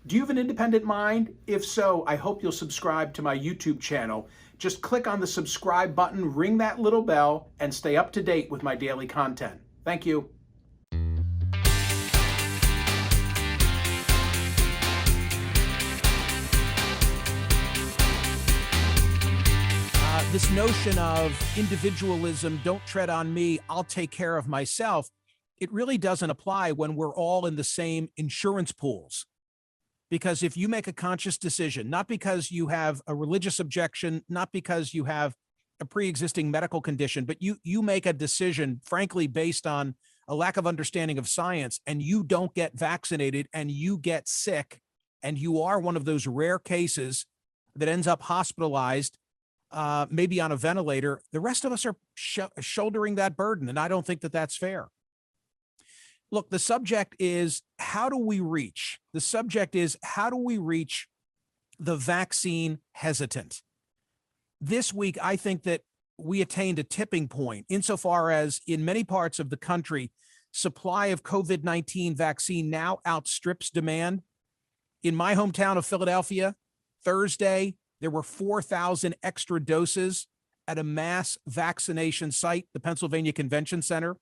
Do you have an independent mind? If so, I hope you'll subscribe to my YouTube channel. Just click on the subscribe button, ring that little bell, and stay up to date with my daily content. Thank you. This notion of individualism, don't tread on me, I'll take care of myself, it really doesn't apply when we're all in the same insurance pools. Because if you make a conscious decision, not because you have a religious objection, not because you have a pre-existing medical condition, but you make a decision, frankly, based on a lack of understanding of science, and you don't get vaccinated and you get sick, and you are one of those rare cases that ends up hospitalized, maybe on a ventilator, the rest of us are shouldering that burden. And I don't think that that's fair. Look, the subject is how do we reach? The subject is how do we reach the vaccine hesitant? This week, I think that we attained a tipping point insofar as in many parts of the country, supply of COVID-19 vaccine now outstrips demand. In my hometown of Philadelphia, Thursday, there were 4,000 extra doses at a mass vaccination site, the Pennsylvania Convention Center.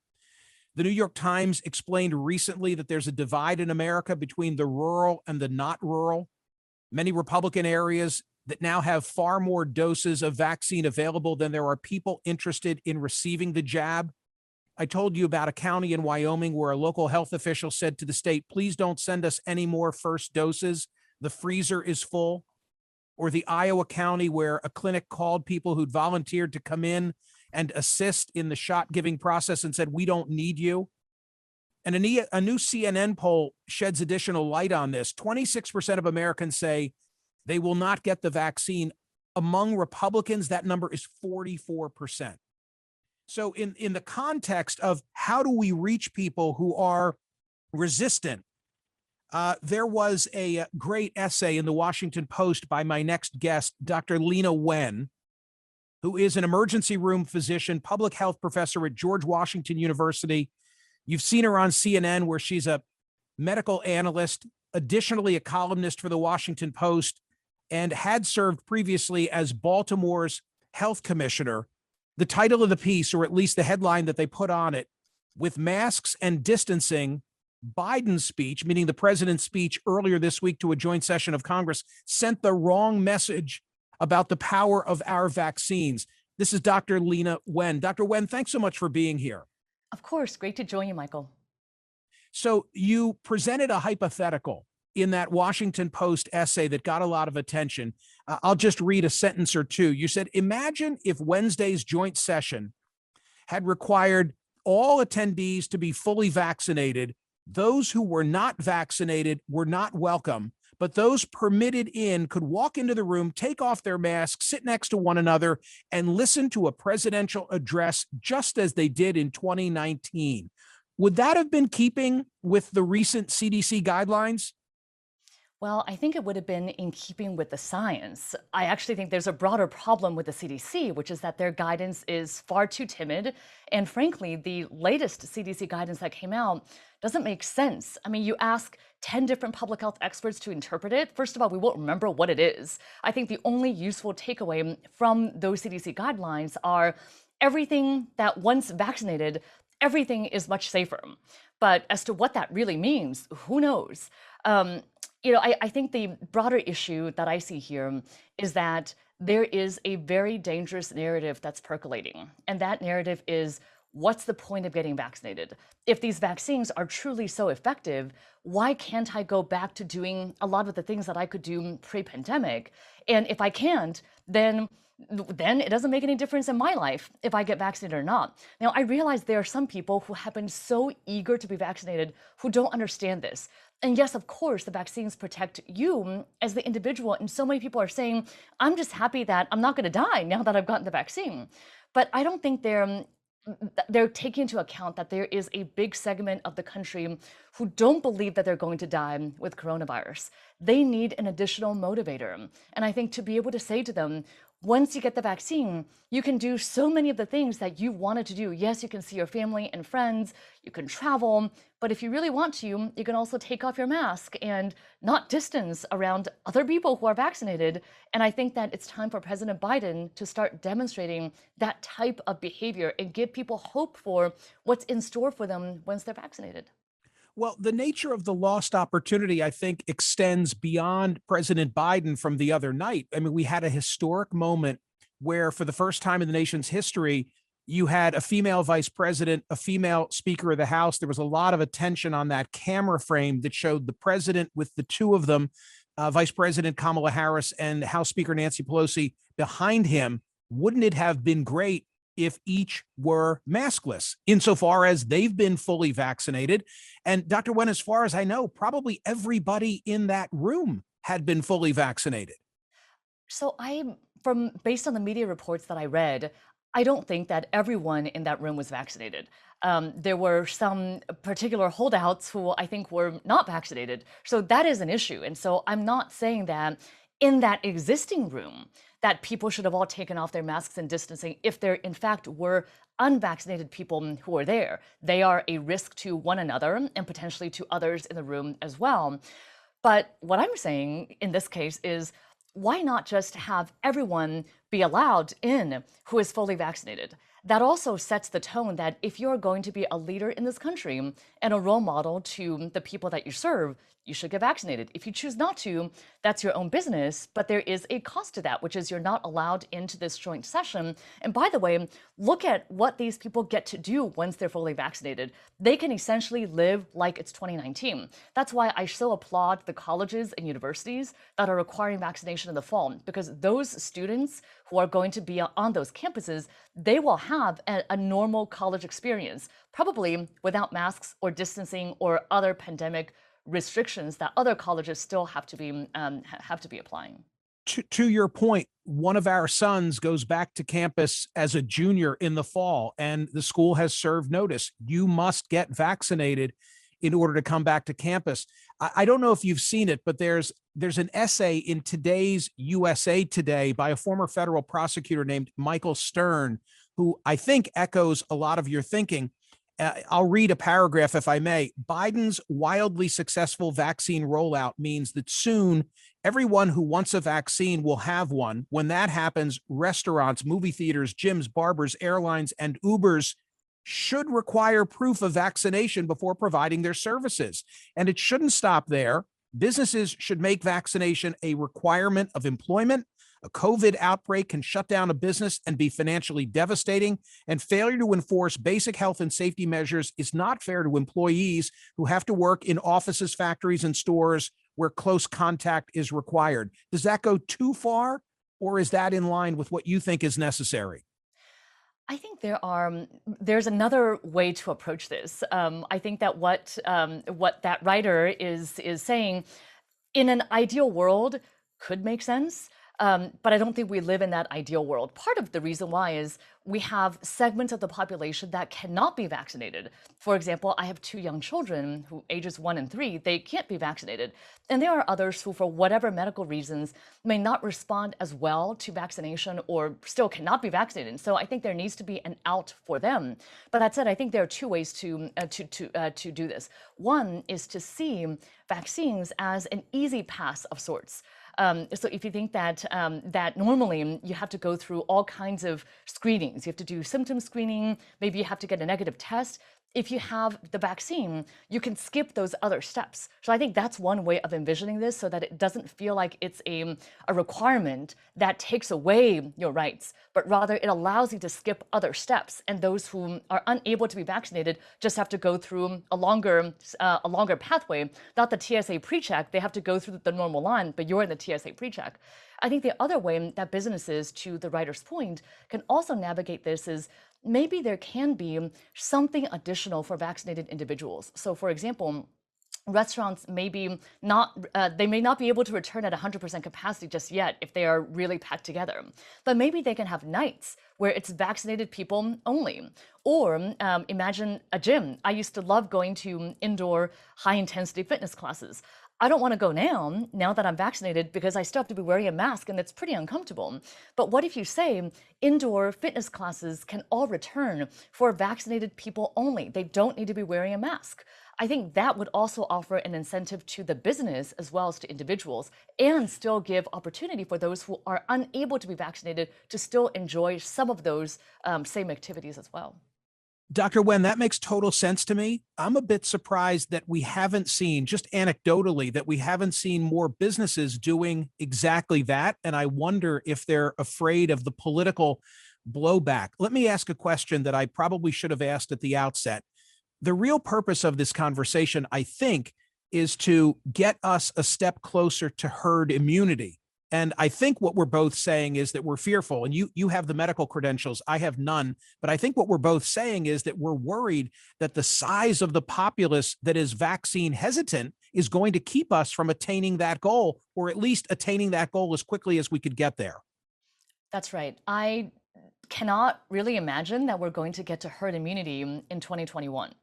The New York Times explained recently that there's a divide in America between the rural and the not rural. Many Republican areas that now have far more doses of vaccine available than there are people interested in receiving the jab. I told you about a county in Wyoming where a local health official said to the state, please don't send us any more first doses. The freezer is full. Or the Iowa county where a clinic called people who'd volunteered to come in and assist in the shot giving process and said, we don't need you. And a new CNN poll sheds additional light on this. 26% of Americans say they will not get the vaccine. Among Republicans, that number is 44%. So in the context of how do we reach people who are resistant, there was a great essay in the Washington Post by my next guest, Dr. Lena Wen, who is an emergency room physician, public health professor at George Washington University. You've seen her on CNN where she's a medical analyst, additionally a columnist for the Washington Post, and had served previously as Baltimore's health commissioner. The title of the piece, or at least the headline that they put on it, with masks and distancing, Biden's speech, meaning the president's speech earlier this week to a joint session of Congress, sent the wrong message about the power of our vaccines. This is Dr. Lena Wen. Dr. Wen, thanks so much for being here. Of course. Great to join you, Michael. So you presented a hypothetical in that Washington Post essay that got a lot of attention. I'll just read a sentence or two. You said, imagine if Wednesday's joint session had required all attendees to be fully vaccinated. Those who were not vaccinated were not welcome, but those permitted in could walk into the room, take off their masks, sit next to one another, and listen to a presidential address just as they did in 2019. Would that have been keeping with the recent CDC guidelines? Well, I think it would have been in keeping with the science. I actually think there's a broader problem with the CDC, which is that their guidance is far too timid. And frankly, the latest CDC guidance that came out doesn't make sense. I mean, you ask 10 different public health experts to interpret it. First of all, we won't remember what it is. I think the only useful takeaway from those CDC guidelines are everything that once vaccinated, everything is much safer. But as to what that really means, who knows? I think the broader issue that I see here is that there is a very dangerous narrative that's percolating. And that narrative is, what's the point of getting vaccinated? If these vaccines are truly so effective, why can't I go back to doing a lot of the things that I could do pre-pandemic? And if I can't, then it doesn't make any difference in my life if I get vaccinated or not. Now, I realize there are some people who have been so eager to be vaccinated who don't understand this. And yes, of course, the vaccines protect you as the individual. And so many people are saying, I'm just happy that I'm not going to die now that I've gotten the vaccine. But I don't think they're taking into account that there is a big segment of the country who don't believe that they're going to die with coronavirus. They need an additional motivator. And I think to be able to say to them, once you get the vaccine, you can do so many of the things that you wanted to do. Yes, you can see your family and friends, you can travel, but if you really want to, you can also take off your mask and not distance around other people who are vaccinated. And I think that it's time for President Biden to start demonstrating that type of behavior and give people hope for what's in store for them once they're vaccinated. Well, the nature of the lost opportunity, I think, extends beyond President Biden from the other night. I mean, we had a historic moment where, for the first time in the nation's history, you had a female vice president, a female Speaker of the House. There was a lot of attention on that camera frame that showed the president with the two of them, Vice President Kamala Harris and House Speaker Nancy Pelosi behind him. Wouldn't it have been great if each were maskless, insofar as they've been fully vaccinated? And Dr. Wen, as far as I know, probably everybody in that room had been fully vaccinated. So from based on the media reports that I read, I don't think that everyone in that room was vaccinated. There were some particular holdouts who I think were not vaccinated. So that is an issue. And so I'm not saying that in that existing room that people should have all taken off their masks and distancing if there in fact were unvaccinated people who were there. They are a risk to one another and potentially to others in the room as well. But what I'm saying in this case is, why not just have everyone be allowed in who is fully vaccinated? That also sets the tone that if you're going to be a leader in this country and a role model to the people that you serve, you should get vaccinated. If you choose not to, that's your own business, but there is a cost to that, which is you're not allowed into this joint session. And by the way, look at what these people get to do once they're fully vaccinated. They can essentially live like it's 2019. That's why I so applaud the colleges and universities that are requiring vaccination in the fall, because those students who are going to be on those campuses, they will have a normal college experience, probably without masks or distancing or other pandemic restrictions that other colleges still have to be applying. To your point, one of our sons goes back to campus as a junior in the fall, and the school has served notice. You must get vaccinated in order to come back to campus. I don't know if you've seen it, but there's an essay in today's USA Today by a former federal prosecutor named Michael Stern, who I think echoes a lot of your thinking. I'll read a paragraph if I may. Biden's wildly successful vaccine rollout means that soon everyone who wants a vaccine will have one. When that happens, restaurants, movie theaters, gyms, barbers, airlines, and Ubers should require proof of vaccination before providing their services. And it shouldn't stop there. Businesses should make vaccination a requirement of employment. A COVID outbreak can shut down a business and be financially devastating, and failure to enforce basic health and safety measures is not fair to employees who have to work in offices, factories, and stores where close contact is required. Does that go too far, or is that in line with what you think is necessary? I think there's another way to approach this. I think that what that writer is saying, in an ideal world, could make sense. But I don't think we live in that ideal world. Part of the reason why is we have segments of the population that cannot be vaccinated. For example, I have two young children who ages 1 and 3, they can't be vaccinated. And there are others who, for whatever medical reasons, may not respond as well to vaccination or still cannot be vaccinated. So I think there needs to be an out for them. But that said, I think there are two ways to do this. One is to see vaccines as an easy pass of sorts. So if you think that normally you have to go through all kinds of screenings, you have to do symptom screening, maybe you have to get a negative test. If you have the vaccine, you can skip those other steps. So I think that's one way of envisioning this so that it doesn't feel like it's a requirement that takes away your rights, but rather it allows you to skip other steps. And those who are unable to be vaccinated just have to go through a longer pathway, not the TSA pre-check. They have to go through the normal line, but you're in the TSA pre-check. I think the other way that businesses, to the writer's point, can also navigate this is maybe there can be something additional for vaccinated individuals. So, for example, restaurants they may not be able to return at 100% capacity just yet if they are really packed together. But maybe they can have nights where it's vaccinated people only. Or imagine a gym. I used to love going to indoor high intensity fitness classes. I don't want to go now that I'm vaccinated, because I still have to be wearing a mask and it's pretty uncomfortable. But what if you say indoor fitness classes can all return for vaccinated people only? They don't need to be wearing a mask. I think that would also offer an incentive to the business as well as to individuals, and still give opportunity for those who are unable to be vaccinated to still enjoy some of those same activities as well. Dr. Wen, that makes total sense to me. I'm a bit surprised that we haven't seen, just anecdotally, that we haven't seen more businesses doing exactly that. And I wonder if they're afraid of the political blowback. Let me ask a question that I probably should have asked at the outset. The real purpose of this conversation, I think, is to get us a step closer to herd immunity. And I think what we're both saying is that we're fearful, and you have the medical credentials, I have none. But I think what we're both saying is that we're worried that the size of the populace that is vaccine hesitant is going to keep us from attaining that goal, or at least attaining that goal as quickly as we could get there. That's right. I cannot really imagine that we're going to get to herd immunity in 2021.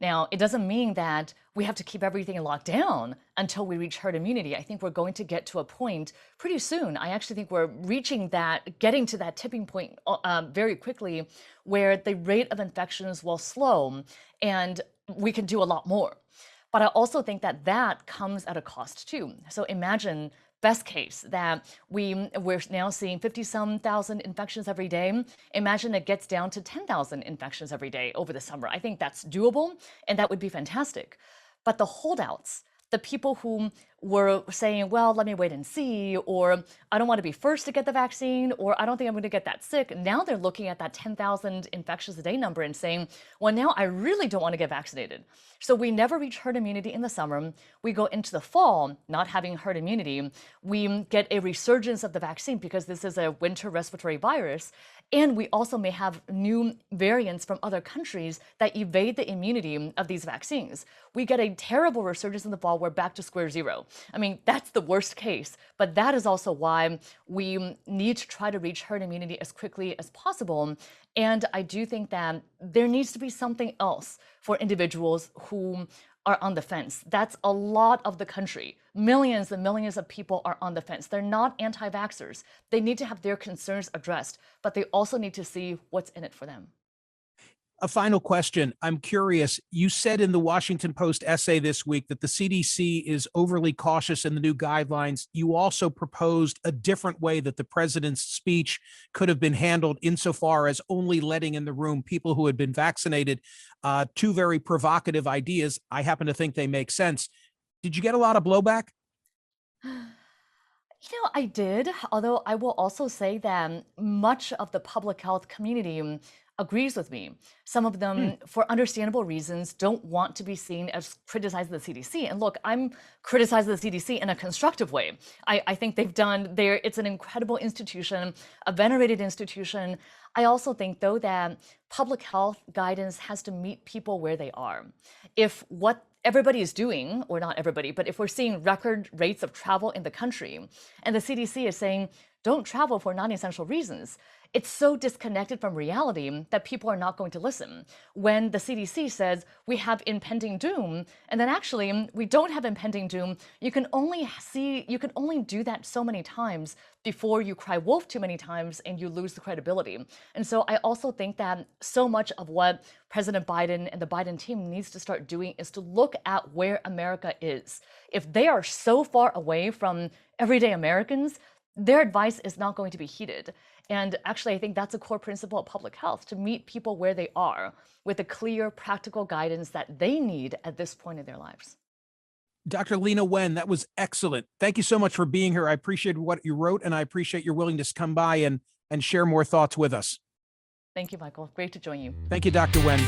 Now, it doesn't mean that we have to keep everything locked down until we reach herd immunity. I think we're going to get to a point pretty soon. I actually think we're reaching that, getting to that tipping point very quickly, where the rate of infections will slow and we can do a lot more. But I also think that that comes at a cost too. So imagine, best case, that we're now seeing 50-some thousand infections every day. Imagine it gets down to 10,000 infections every day over the summer. I think that's doable, and that would be fantastic. But the holdouts, the people who were saying, well, let me wait and see, or I don't want to be first to get the vaccine, or I don't think I'm going to get that sick. Now they're looking at that 10,000 infections a day number and saying, well, now I really don't want to get vaccinated. So we never reach herd immunity in the summer. We go into the fall not having herd immunity. We get a resurgence of the vaccine because this is a winter respiratory virus. And we also may have new variants from other countries that evade the immunity of these vaccines. We get a terrible resurgence in the fall. We're back to square zero. I mean, that's the worst case, but that is also why we need to try to reach herd immunity as quickly as possible. And I do think that there needs to be something else for individuals who are on the fence. That's a lot of the country. Millions and millions of people are on the fence. They're not anti-vaxxers. They need to have their concerns addressed, but they also need to see what's in it for them. A final question. I'm curious. You said in the Washington Post essay this week that the CDC is overly cautious in the new guidelines. You also proposed a different way that the president's speech could have been handled, insofar as only letting in the room people who had been vaccinated. Two very provocative ideas. I happen to think they make sense. Did you get a lot of blowback? I did, although I will also say that much of the public health community agrees with me. Some of them, for understandable reasons, don't want to be seen as criticizing the CDC. And look, I'm criticizing the CDC in a constructive way. I think they've done there, it's an incredible institution, a venerated institution. I also think, though, that public health guidance has to meet people where they are. If what everybody is doing, or not everybody, but if we're seeing record rates of travel in the country, and the CDC is saying, don't travel for non-essential reasons, it's so disconnected from reality that people are not going to listen. When the CDC says we have impending doom, and then actually we don't have impending doom, you can only do that so many times before you cry wolf too many times and you lose the credibility. And so I also think that so much of what President Biden and the Biden team needs to start doing is to look at where America is. If they are so far away from everyday Americans, their advice is not going to be heeded. And actually, I think that's a core principle of public health, to meet people where they are with a clear, practical guidance that they need at this point in their lives. Dr. Lena Wen, that was excellent. Thank you so much for being here. I appreciate what you wrote, and I appreciate your willingness to come by and share more thoughts with us. Thank you, Michael. Great to join you. Thank you, Dr. Wen.